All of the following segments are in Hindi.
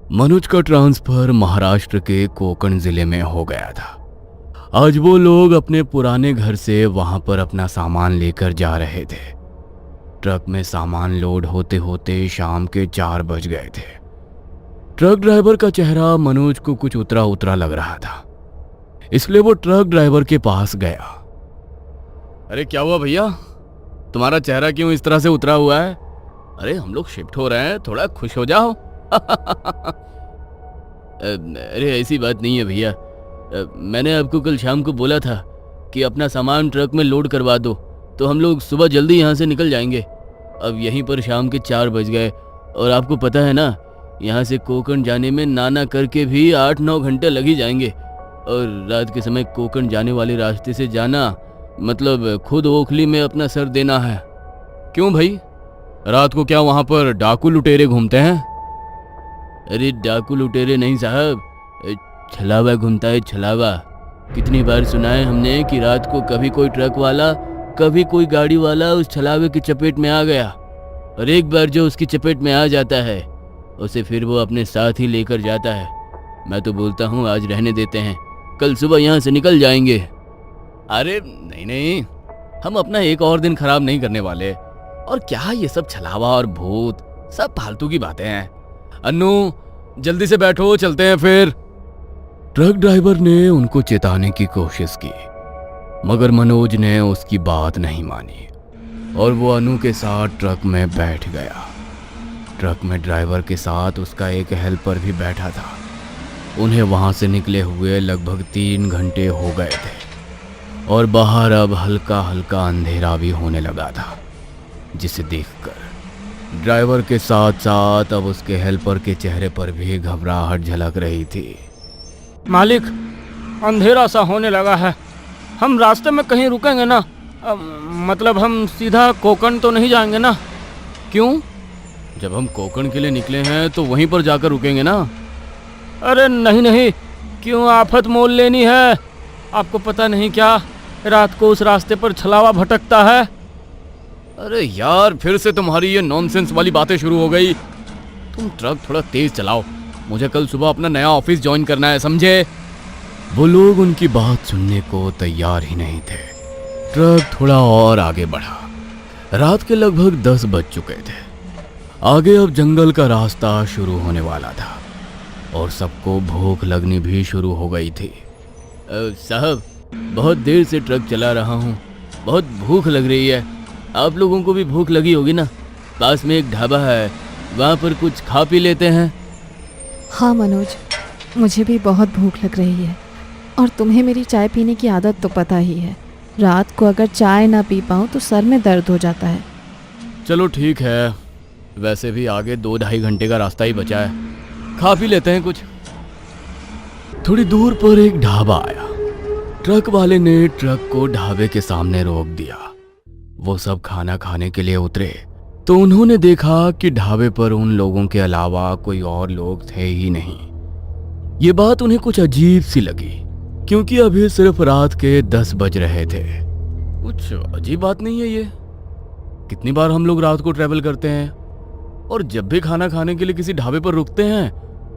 मनोज का ट्रांसफर महाराष्ट्र के कोकण जिले में हो गया था। आज वो लोग अपने पुराने घर से वहां पर अपना सामान लेकर जा रहे थे। ट्रक में सामान लोड होते होते शाम के 4 बज गए थे। ट्रक ड्राइवर का चेहरा मनोज को कुछ उतरा उतरा लग रहा था, इसलिए वो ट्रक ड्राइवर के पास गया। अरे क्या हुआ भैया, तुम्हारा चेहरा क्यों इस तरह से उतरा हुआ है? अरे हम लोग शिफ्ट हो रहे हैं, थोड़ा खुश हो जाओ। अरे ऐसी बात नहीं है भैया, मैंने आपको कल शाम को बोला था कि अपना सामान ट्रक में लोड करवा दो, तो हम लोग सुबह जल्दी यहाँ से निकल जाएंगे। अब यहीं पर शाम के 4 बज गए और आपको पता है ना, यहाँ से कोकण जाने में नाना करके भी 8-9 घंटे लग ही जाएंगे। और रात के समय कोकण जाने वाले रास्ते से जाना मतलब खुद ओखली में अपना सर देना है। क्यों भाई, रात को क्या वहाँ पर डाकू लुटेरे घूमते हैं? अरे डाकू लुटेरे नहीं साहब, छलावा घूमता है, छलावा। कितनी बार सुना है हमने कि रात को कभी कोई ट्रक वाला, कभी कोई गाड़ी वाला उस छलावे की चपेट में आ गया, और एक बार जो उसकी चपेट में आ जाता है उसे फिर वो अपने साथ ही लेकर जाता है। मैं तो बोलता हूँ आज रहने देते हैं, कल सुबह यहाँ से निकल जाएंगे। अरे नहीं नहीं, हम अपना एक और दिन खराब नहीं करने वाले। और क्या ये सब छलावा और भूत, सब फालतू की बातें हैं। अन्नू जल्दी से बैठो, चलते हैं फिर। ट्रक ड्राइवर ने उनको चेताने की कोशिश की, मगर मनोज ने उसकी बात नहीं मानी और वो अनु के साथ ट्रक में बैठ गया। ट्रक में ड्राइवर के साथ उसका एक हेल्पर भी बैठा था। उन्हें वहां से निकले हुए लगभग 3 घंटे हो गए थे और बाहर अब हल्का हल्का अंधेरा भी होने लगा था, जिसे देखकर ड्राइवर के साथ साथ अब उसके हेल्पर के चेहरे पर भी घबराहट झलक रही थी। मालिक, अंधेरा सा होने लगा है, हम रास्ते में कहीं रुकेंगे ना? मतलब हम सीधा कोकण तो नहीं जाएंगे ना? क्यों? जब हम कोकण के लिए निकले हैं तो वहीं पर जाकर रुकेंगे ना। अरे नहीं नहीं, क्यों आफत मोल लेनी है? आपको पता नहीं क्या, रात को उस रास्ते पर छलावा भटकता है। अरे यार, फिर से तुम्हारी ये नॉनसेंस वाली बातें शुरू हो गई। तुम ट्रक थोड़ा तेज चलाओ, मुझे कल सुबह अपना नया ऑफिस ज्वाइन करना है, समझे? वो लोग उनकी बात सुनने को तैयार ही नहीं थे। ट्रक थोड़ा और आगे बढ़ा। रात के लगभग 10 बज चुके थे। आगे अब जंगल का रास्ता शुरू होने वाला था और सबको भूख लगनी भी शुरू हो गई थी। साहब, बहुत देर से ट्रक चला रहा हूँ, बहुत भूख लग रही है। आप लोगों को भी भूख लगी होगी ना? पास में एक ढाबा है, वहाँ पर कुछ खा पी लेते हैं। हाँ मनोज, मुझे भी बहुत भूख लग रही है और तुम्हें मेरी चाय पीने की आदत तो पता ही है। रात को अगर चाय ना पी पाऊँ तो सर में दर्द हो जाता है। चलो ठीक है, वैसे भी आगे 2-2.5 घंटे का रास्ता ही बचा है, खा पी लेते हैं कुछ। थोड़ी दूर पर एक ढाबा आया। ट्रक वाले ने ट्रक को ढाबे के सामने रोक दिया। वो सब खाना खाने के लिए उतरे तो उन्होंने देखा कि ढाबे पर उन लोगों के अलावा कोई और लोग थे ही नहीं। ये बात उन्हें कुछ अजीब सी लगी, क्योंकि अभी सिर्फ रात के 10 बज रहे थे। कुछ अजीब बात नहीं है ये? कितनी बार हम लोग रात को ट्रैवल करते हैं और जब भी खाना खाने के लिए किसी ढाबे पर रुकते हैं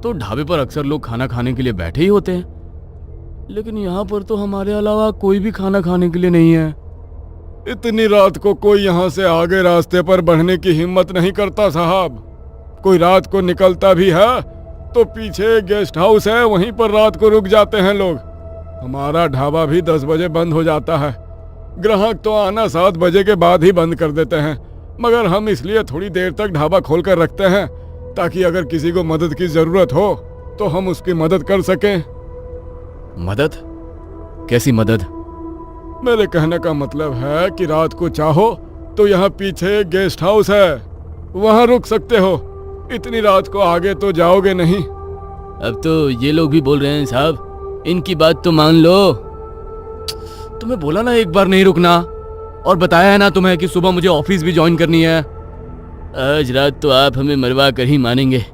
तो ढाबे पर अक्सर लोग खाना खाने के लिए बैठे ही होते हैं, लेकिन यहाँ पर तो हमारे अलावा कोई भी खाना खाने के लिए नहीं है। इतनी रात को कोई यहाँ से आगे रास्ते पर बढ़ने की हिम्मत नहीं करता साहब। कोई रात को निकलता भी है तो पीछे गेस्ट हाउस है, वहीं पर रात को रुक जाते हैं लोग। हमारा ढाबा भी 10 बजे बंद हो जाता है। ग्राहक तो आना 7 बजे के बाद ही बंद कर देते हैं, मगर हम इसलिए थोड़ी देर तक ढाबा खोल कर रखते हैं ताकि अगर किसी को मदद की जरूरत हो तो हम उसकी मदद कर सकें। मदद? कैसी मदद? मेरे कहने का मतलब है कि रात को चाहो तो यहाँ पीछे गेस्ट हाउस है, वहाँ रुक सकते हो। इतनी रात को आगे तो जाओगे नहीं। अब तो ये लोग भी बोल रहे हैं साहब, इनकी बात तो मान लो। तुम्हें बोला ना एक बार नहीं रुकना, और बताया है ना तुम्हें कि सुबह मुझे ऑफिस भी ज्वाइन करनी है। आज रात तो आप हमें मरवा कर ही मानेंगे,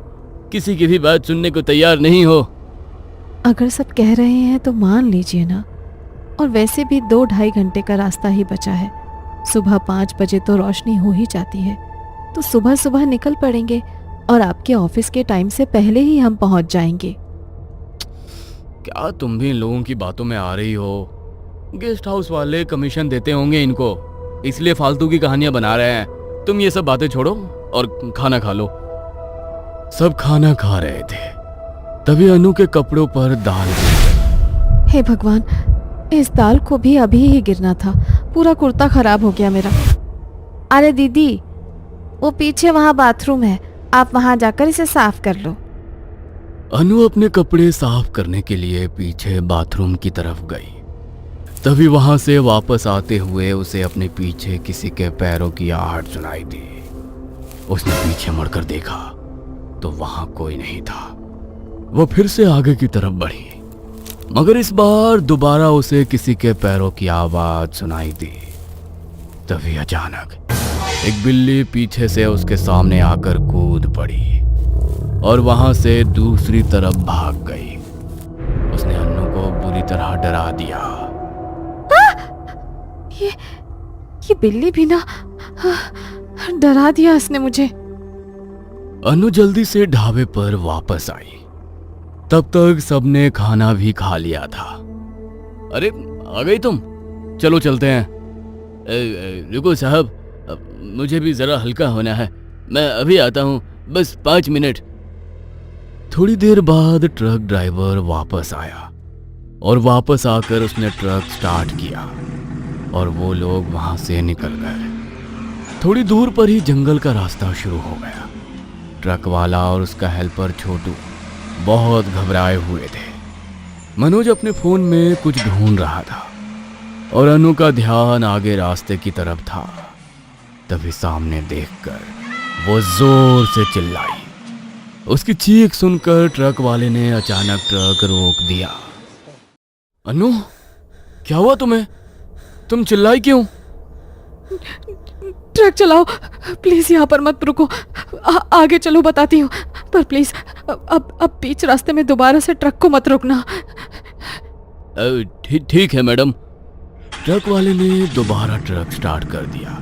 किसी की भी बात सुनने को तैयार नहीं हो। अगर सब कह रहे हैं तो मान लीजिए ना, और वैसे भी 2-2.5 घंटे का रास्ता ही बचा है। सुबह 5 बजे तो रोशनी हो ही जाती है, तो सुबह सुबह निकल पड़ेंगे और आपके ऑफिस के टाइम से पहले ही हम पहुंच जाएंगे। क्या तुम भी इन लोगों की बातों में आ रही हो? गेस्ट हाउस वाले कमीशन देते होंगे इनको, इसलिए फालतू की कहानियां बना रहे हैं। तुम ये सब बातें छोड़ो और खाना खा लो। सब खाना खा रहे थे, तभी अनु के कपड़ों पर दाल गिर गई। हे भगवान, इस दाल को भी अभी ही गिरना था, पूरा कुर्ता खराब हो गया मेरा। अरे दीदी, वो पीछे वहाँ बाथरूम है, आप वहाँ जाकर इसे साफ कर लो। अनु अपने कपड़े साफ करने के लिए पीछे बाथरूम की तरफ गई। तभी वहां से वापस आते हुए उसे अपने पीछे किसी के पैरों की आहट सुनाई दी। उसने पीछे मुड़कर देखा तो वहां कोई नहीं था। वो फिर से आगे की तरफ बढ़ी, मगर इस बार दोबारा उसे किसी के पैरों की आवाज सुनाई दी। तभी अचानक एक बिल्ली पीछे से उसके सामने आकर कूद पड़ी और वहां से दूसरी तरफ भाग गई। उसने अन्नू को बुरी तरह डरा दिया। ये बिल्ली भी ना, डरा दिया इसने मुझे। अनु जल्दी से ढाबे पर वापस आई। तब तक सबने खाना भी खा लिया था। अरे आ गई तुम, चलो चलते हैं। रुको साहब, मुझे भी जरा हल्का होना है, मैं अभी आता हूँ, बस 5 मिनट। थोड़ी देर बाद ट्रक ड्राइवर वापस आया और वापस आकर उसने ट्रक स्टार्ट किया और वो लोग वहां से निकल गए। थोड़ी दूर पर ही जंगल का रास्ता शुरू हो गया। ट्रक वाला और उसका हेल्पर छोटू बहुत घबराए हुए थे। मनोज अपने फोन में कुछ ढूंढ रहा था और अनु का ध्यान आगे रास्ते की तरफ था। तभी सामने देखकर वो जोर से चिल्लाई। उसकी चीख सुनकर ट्रक वाले ने अचानक ट्रक रोक दिया। अनु, क्या हुआ तुम्हें? तुम चिल्लाई क्यों? ट्रक चलाओ प्लीज, यहाँ पर मत रुको, आगे चलो बताती हूँ, पर प्लीज अब बीच रास्ते में दोबारा से ट्रक को मत रोकना। ठीक है मैडम। ट्रक वाले ने दोबारा ट्रक स्टार्ट कर दिया।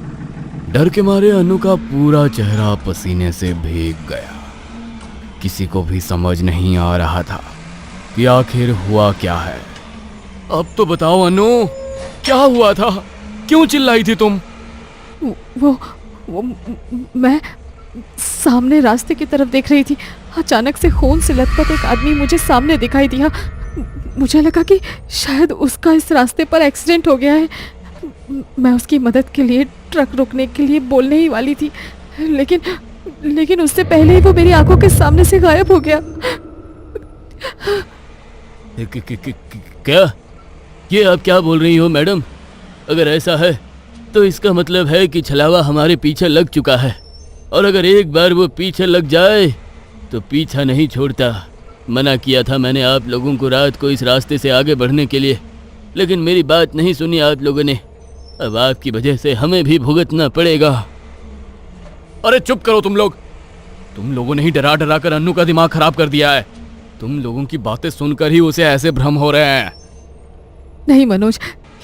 डर के मारे अनु का पूरा चेहरा पसीने से भीग गया। किसी को भी समझ नहीं आ रहा था कि आखिर हुआ क्या है। अब तो बताओ अनु, क्या हुआ था? क्यों चिल्लाई थी तुम? वो मैं सामने रास्ते की तरफ देख रही थी। अचानक से खून से लथपथ एक आदमी मुझे सामने दिखाई दिया। मुझे लगा कि शायद उसका इस रास्ते पर एक्सीडेंट हो गया है। मैं उसकी मदद के लिए ट्रक रोकने के लिए बोलने ही वाली थी, लेकिन उससे पहले ही वो मेरी आंखों के सामने से गायब हो गया। क्या? ये आप क्या बोल रही हो मैडम? अगर ऐसा है तो इसका मतलब है कि छलावा हमारे पीछे लग चुका है, और अगर एक बार वो पीछे लग जाए तो पीछा नहीं छोड़ता। मना किया था मैंने आप लोगों को रात को इस रास्ते से आगे बढ़ने के लिए, लेकिन मेरी बात नहीं सुनी आप लोगों ने। अब आपकी वजह से हमें भी भुगतना पड़ेगा। अरे चुप करो तुम लोग। तुम लोगों ने ही डरा डरा कर अन्नू का दिमाग खराब कर दिया है। तुम लोगों की बातें सुनकर ही उसे ऐसे भ्रम हो रहे हैं। नहीं मनोज,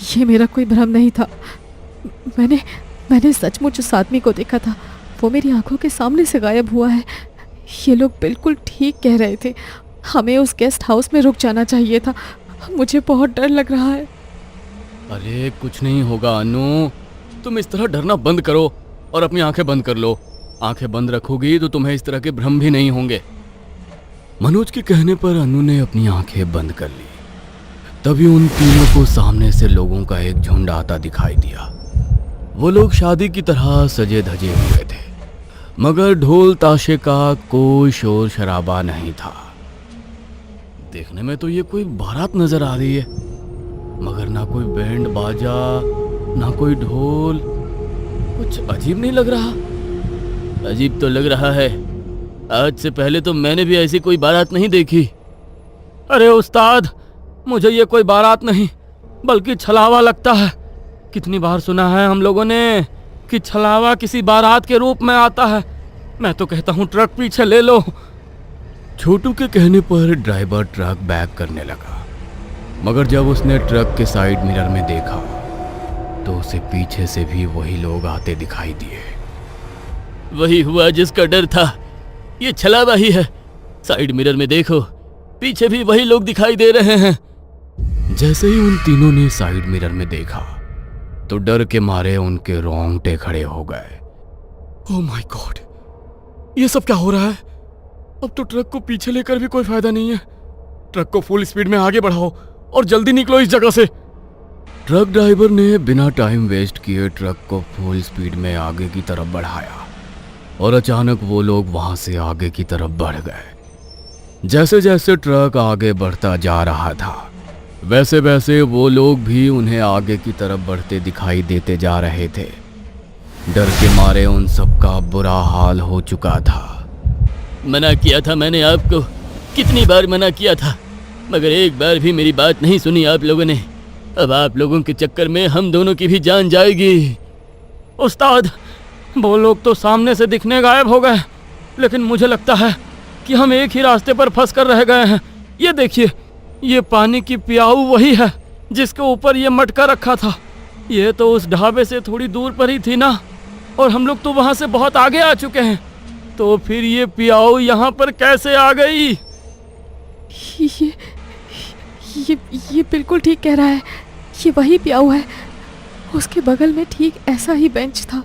ये मेरा कोई भ्रम नहीं था। मैंने सचमुच उस आदमी को देखा था। वो मेरी आंखों के सामने से गायब हुआ है। ये लोग बिल्कुल ठीक कह रहे थे। हमें उस गेस्ट हाउस में रुक जाना चाहिए था। मुझे बहुत डर लग रहा है। अरे कुछ नहीं होगा अनु, तुम इस तरह डरना बंद करो और अपनी आंखें बंद कर लो। आंखें बंद रखोगी तो तुम्हें इस तरह के भ्रम भी नहीं होंगे। मनोज के कहने पर अनु ने अपनी आंखें बंद कर ली। तभी उन तीनों को सामने से लोगों का एक झुंड आता दिखाई दिया। वो लोग शादी की तरह सजे धजे हुए थे, मगर ढोल ताशे का कोई शोर शराबा नहीं था। देखने में तो ये कोई बारात नजर आ रही है, मगर ना कोई बैंड बाजा ना कोई ढोल। कुछ अजीब नहीं लग रहा? अजीब तो लग रहा है। आज से पहले तो मैंने भी ऐसी कोई बारात नहीं देखी। अरे उस्ताद, मुझे ये कोई बारात नहीं बल्कि छलावा लगता है। कितनी बार सुना है हम लोगों ने कि छलावा किसी बारात के रूप में आता है। मैं तो कहता हूँ ट्रक पीछे ले लो। छोटू के कहने पर ड्राइवर ट्रक बैक करने लगा, मगर जब उसने ट्रक के साइड मिरर में देखा तो उसे पीछे से भी वही लोग आते दिखाई दिए। वही हुआ जिसका डर था। ये छलावा ही है। साइड मिरर में देखो, पीछे भी वही लोग दिखाई दे रहे हैं। जैसे ही उन तीनों ने साइड मिरर में देखा तो डर के मारे उनके रोंगटे खड़े हो गए। ओह माय गॉड, ये सब क्या हो रहा है? अब तो ट्रक को पीछे लेकर भी कोई फायदा नहीं है। ट्रक को फुल स्पीड में आगे बढ़ाओ और जल्दी निकलो इस जगह से। ट्रक ड्राइवर ने बिना टाइम वेस्ट किए ट्रक को फुल स्पीड में आगे की तरफ बढ़ाया और अचानक वो लोग वहां से आगे की तरफ बढ़ गए। जैसे जैसे ट्रक आगे बढ़ता जा रहा था वैसे वैसे वो लोग भी उन्हें आगे की तरफ बढ़ते दिखाई देते जा रहे थे। डर के मारे उन सबका बुरा हाल हो चुका था। मना किया था मैंने आपको, कितनी बार मना किया था, मगर एक बार भी मेरी बात नहीं सुनी आप लोगों ने। अब आप लोगों के चक्कर में हम दोनों की भी जान जाएगी। उस्ताद, वो लोग तो सामने से दिखने गायब हो गए, लेकिन मुझे लगता है कि हम एक ही रास्ते पर फंस कर रह गए हैं। ये देखिए, ये पानी की प्याऊ वही है जिसके ऊपर ये मटका रखा था। ये तो उस ढाबे से थोड़ी दूर पर ही थी ना, और हम लोग तो वहाँ से बहुत आगे आ चुके हैं। तो फिर ये प्याऊ यहाँ पर कैसे आ गई? ये बिल्कुल ठीक कह रहा है। ये वही प्याऊ है। उसके बगल में ठीक ऐसा ही बेंच था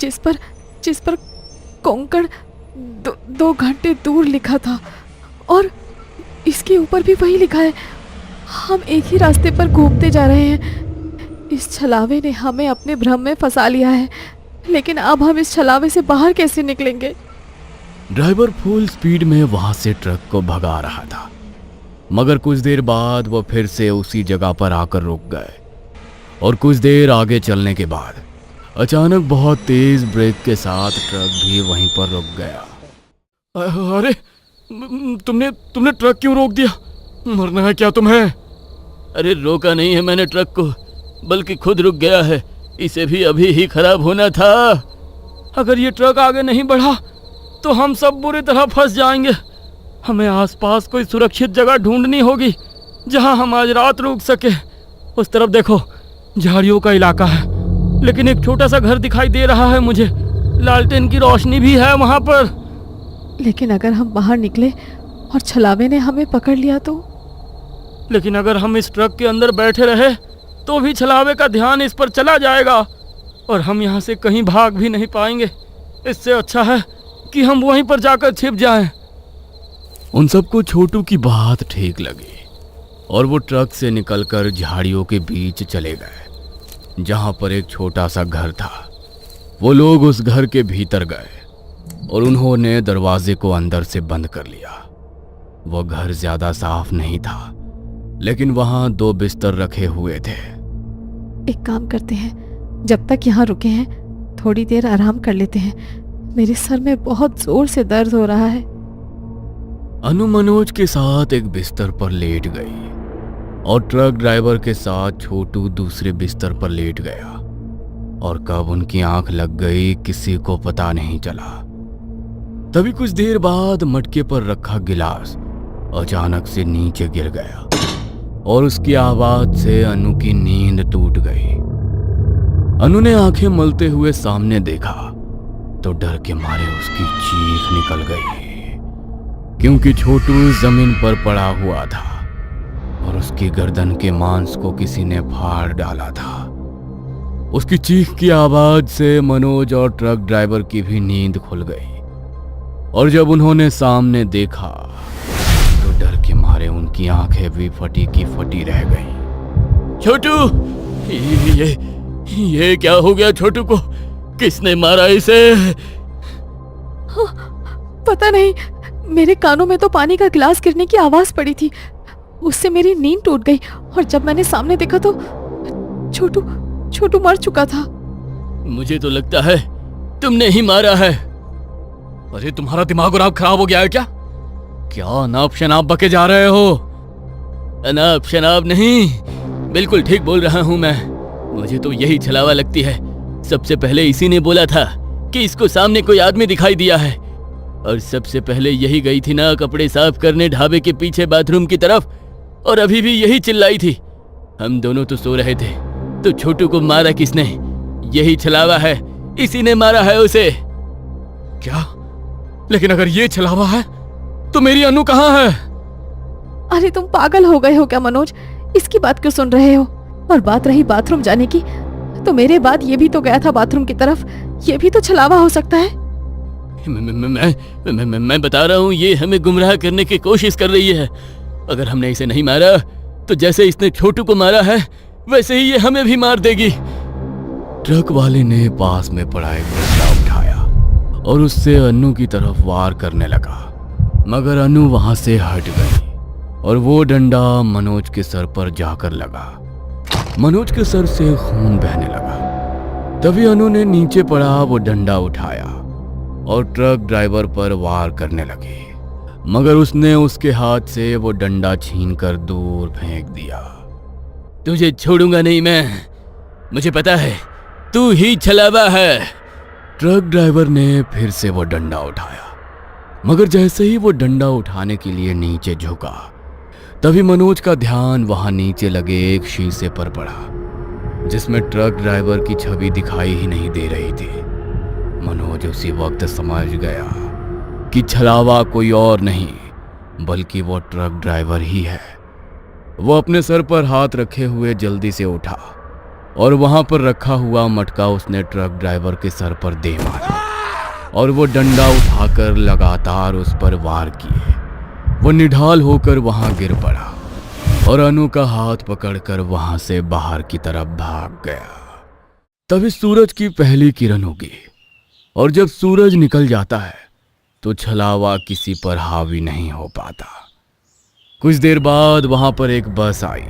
जिस पर कोंकण 2 घंटे दूर लिखा था, और इसके ऊपर भी वही लिखा है। हम एक ही रास्ते पर घूमते जा रहे हैं। इस छलावे ने हमें अपने भ्रम में फंसा लिया है, लेकिन अब हम इस छलावे से बाहर कैसे निकलेंगे? ड्राइवर फुल स्पीड में वहां से ट्रक को भगा रहा था, मगर कुछ देर बाद वो फिर से उसी जगह पर आकर रुक गए और कुछ देर आगे चलने के बाद अचानक बहुत तेज ब्रेक के साथ ट्रक भी वहीं पर रुक गया। अरे, तुमने ट्रक क्यों रोक दिया? मरना है क्या तुम्हें? अरे रोका नहीं है मैंने ट्रक को, बल्कि खुद रुक गया है। इसे भी अभी ही खराब होना था। अगर ये ट्रक आगे नहीं बढ़ा तो हम सब बुरी तरह फंस जाएंगे। हमें आसपास कोई सुरक्षित जगह ढूंढनी होगी जहां हम आज रात रुक सके। उस तरफ देखो, झाड़ियों का इलाका है, लेकिन एक छोटा सा घर दिखाई दे रहा है मुझे। लालटेन की रोशनी भी है वहां पर। लेकिन अगर हम बाहर निकले और छलावे ने हमें पकड़ लिया तो? लेकिन अगर हम इस ट्रक के अंदर बैठे रहे तो भी छलावे का ध्यान इस पर चला जाएगा और हम यहाँ से कहीं भाग भी नहीं पाएंगे। इससे अच्छा है कि हम वहीं पर जाकर छिप जाएं। उन सबको छोटू की बात ठीक लगी और वो ट्रक से निकलकर झाड़ियों के बीच चले गए जहां पर एक छोटा सा घर था। वो लोग उस घर के भीतर गए और उन्होंने दरवाजे को अंदर से बंद कर लिया। वो घर ज्यादा साफ नहीं था, लेकिन वहां 2 बिस्तर रखे हुए थे। एक काम करते हैं, जब तक यहाँ रुके हैं थोड़ी देर आराम कर लेते हैं। मेरे सर में बहुत जोर से दर्द हो रहा है। अनु मनोज के साथ एक बिस्तर पर लेट गई और ट्रक ड्राइवर के साथ छोटू दूसरे बिस्तर पर लेट गया, और कब उनकी आंख लग गई किसी को पता नहीं चला। तभी कुछ देर बाद मटके पर रखा गिलास अचानक से नीचे गिर गया और उसकी आवाज से अनु की नींद टूट गई। अनु ने आंखें मलते हुए सामने देखा तो डर के मारे उसकी चीख निकल गई, क्योंकि छोटू जमीन पर पड़ा हुआ था और उसकी गर्दन के मांस को किसी ने फाड़ डाला था। उसकी चीख की आवाज से मनोज और ट्रक ड्राइवर की भी नींद खुल गई, और जब उन्होंने सामने देखा तो डर के मारे उनकी आंखें भी फटी की फटी रह गईं। छोटू, ये क्या हो गया? छोटू को किसने मारा इसे? पता नहीं, मेरे कानों में तो पानी का गिलास गिरने की आवाज पड़ी थी। उससे मेरी नींद टूट गई और जब मैंने सामने देखा तो छोटू मर चुका था। मुझे तो लगता है तुमने ही मारा है। अरे, तुम्हारा दिमाग और आप खराब हो गया है क्या? क्या अनाप शनाप बके जा रहे हो? अनाप शनाप नहीं, बिल्कुल ठीक बोल रहा हूं मैं। मुझे तो यही छलावा लगती है। सबसे पहले इसी ने बोला था कि इसको सामने कोई आदमी दिखाई दिया है, और सबसे पहले यही गई थी ना कपड़े साफ करने ढाबे के पीछे बाथरूम की तरफ, और अभी भी यही चिल्लाई थी। हम दोनों तो सो रहे थे, तो छोटू को मारा किसने? यही छलावा है, इसी ने मारा है उसे। क्या? लेकिन अगर ये छलावा है तो मेरी अनु कहाँ है? अरे तुम पागल हो गए हो क्या मनोज? इसकी बात क्यों सुन रहे हो? और बात रही बाथरूम जाने की, तो मेरे बाद ये भी तो गया था बाथरूम की तरफ। ये भी तो छलावा हो सकता है। मैं बता रहा हूँ, ये हमें गुमराह करने की कोशिश कर रही है। अगर हमने इसे नहीं मारा तो जैसे इसने छोटू को मारा है वैसे ही ये हमें भी मार देगी। ट्रक वाले ने पास में पड़ा एक डंडा उठाया और उससे अनु की तरफ वार करने लगा, मगर अनु वहां से हट गई और वो डंडा मनोज के सर पर जाकर लगा। मनोज के सर से खून बहने लगा। तभी अनु ने नीचे पड़ा वो डंडा उठाया और ट्रक ड्राइवर पर वार करने लगी, मगर उसने उसके हाथ से वो डंडा छीनकर दूर फेंक दिया। तुझे छोड़ूंगा नहीं मैं, मुझे पता है तू ही छलावा है। ट्रक ड्राइवर ने फिर से वो डंडा उठाया, मगर जैसे ही वो डंडा उठाने के लिए नीचे झुका, तभी मनोज का ध्यान वहां नीचे लगे एक शीशे पर पड़ा जिसमें ट्रक ड्राइवर की छवि दिखाई ही नहीं दे रही थी। मनोज उसी वक्त समझ गया कि छलावा कोई और नहीं बल्कि वो ट्रक ड्राइवर ही है। वो अपने सर पर हाथ रखे हुए जल्दी से उठा और वहां पर रखा हुआ मटका उसने ट्रक ड्राइवर के सर पर दे मारा और वो डंडा उठाकर लगातार उस पर वार किए। वो निढाल होकर वहां गिर पड़ा और अनु का हाथ पकड़कर वहां से बाहर की तरफ भाग गया। तभी सूरज की पहली किरण उगी और जब सूरज निकल जाता है तो छलावा किसी पर हावी नहीं हो पाता। कुछ देर बाद वहां पर एक बस आई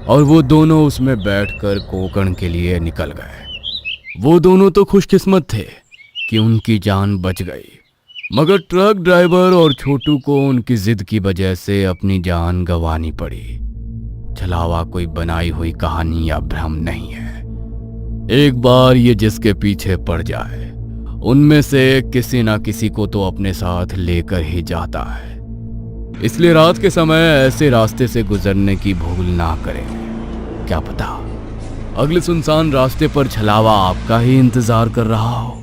और वो दोनों उसमें बैठकर कोकण के लिए निकल गए। वो दोनों तो खुशकिस्मत थे कि उनकी जान बच गई, मगर ट्रक ड्राइवर और छोटू को उनकी जिद की वजह से अपनी जान गंवानी पड़ी। छलावा कोई बनाई हुई कहानी या भ्रम नहीं है। एक बार ये जिसके पीछे पड़ जाए उनमें से किसी ना किसी को तो अपने साथ लेकर ही जाता है। इसलिए रात के समय ऐसे रास्ते से गुजरने की भूल ना करें। क्या पता अगले सुनसान रास्ते पर छलावा आपका ही इंतजार कर रहा हो।